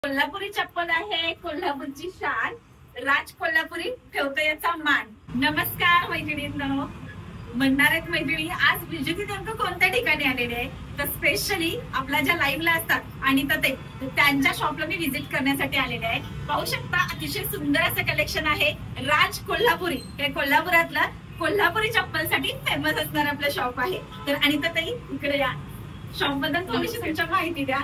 कोल्हापुरी चप्पल आहे, कोल्हापूरची शान, राज कोल्हापुरी ठेवतो याचा मान. नमस्कार मैत्रिणींनो, म्हणणार आहेत मैत्रिणी, आज विजिट नेमकं कोणत्या ठिकाणी आलेले आहे तर स्पेशली आपल्या ज्या लाईव्हला असतात आणि ते त्यांच्या शॉपला मी व्हिजिट करण्यासाठी आलेले आहे. पाहू शकता अतिशय सुंदर असं कलेक्शन आहे. राज कोल्हापुरी हे कोल्हापुरातलं कोल्हापुरी चप्पलसाठी फेमस असणार आपलं शॉप आहे. तर आणि इकडे या शॉप बद्दल थोडीशी तुमच्या माहिती द्या.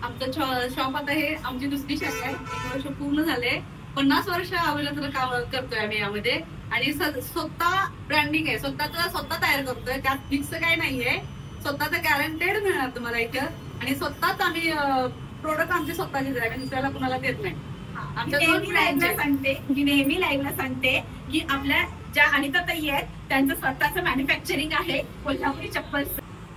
आमचं शॉप आता हे आमची दुसरी शाखा आहे. 1 वर्ष पूर्ण झाले. 50 वर्ष अगोदर काम करतोय आम्ही यामध्ये आणि स्वतः ब्रँडिंग आहे, स्वतः तयार करतोय. त्यात फिक्स काही नाहीये. स्वतःच गॅरंटेड मिळणार तुम्हाला इथं आणि स्वतःच आम्ही प्रोडक्ट आमचे स्वतःचे आहे, दुसऱ्याला कुणाला देत नाही. नेहमी लाईव्हला सांगते की आपल्या ज्या अनिताताई आहेत त्यांचं स्वतःचं मॅन्युफॅक्चरिंग आहे कोल्हापुरी चप्पल.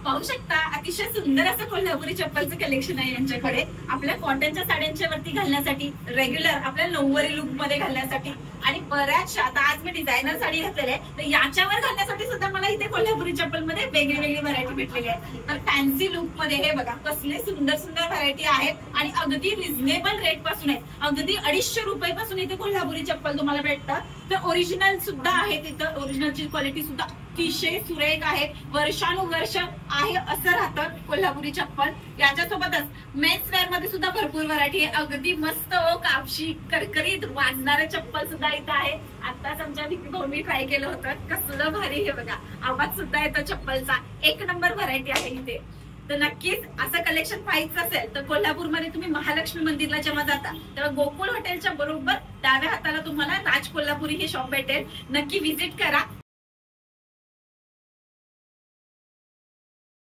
पाहू शकता अतिशय सुंदर असं कोल्हापुरी चप्पलचं कलेक्शन आहे यांच्याकडे. आपल्या कॉटनच्या साड्यांच्या वरती घालण्यासाठी, रेग्युलर आपल्या नऊवारी लुक मध्ये घालण्यासाठी आणि बऱ्याचशा, आता आज मी डिझायनर साडी घातलेली आहे तर याच्यावर घालण्यासाठी सुद्धा मला इथे कोल्हापुरी चप्पल मध्ये वेगळी वेगळी व्हरायटी भेटलेली आहे. तर फॅन्सी लुक मध्ये हे बघा कसले सुंदर सुंदर व्हरायटी आहेत आणि अगदी रिझनेबल रेट पासून आहेत. अगदी 250 रुपये पासून इथे कोल्हापुरी चप्पल तुम्हाला भेटतात. तर ओरिजिनल सुद्धा आहे तिथं. ओरिजिनलची क्वालिटी सुद्धा अतिशय सुरेख आहे. वर्षानुवर्ष आहे असं राहतं कोल्हापुरी चप्पल. याच्यासोबतच मेन्स वेअर मध्ये सुद्धा भरपूर व्हरायटी आहे. अगदी मस्त कापशी करकरीत वाजणारे चप्पल सुद्धा इथं आहे. आताच आमच्या मी ट्राय केलं होतं, कसलं भारी. हे बघा आवाज सुद्धा येतो चप्पलचा. 1 नंबर व्हरायटी आहे इथे. तर नक्कीच असं कलेक्शन पाहायचं असेल तर कोल्हापूरमध्ये तुम्ही महालक्ष्मी मंदिरला जेव्हा जाता तेव्हा गोकुळ हॉटेलच्या बरोबर डाव्या हाताला तुम्हाला राज कोल्हापुरी हे शॉप भेटेल. नक्की व्हिजिट करा.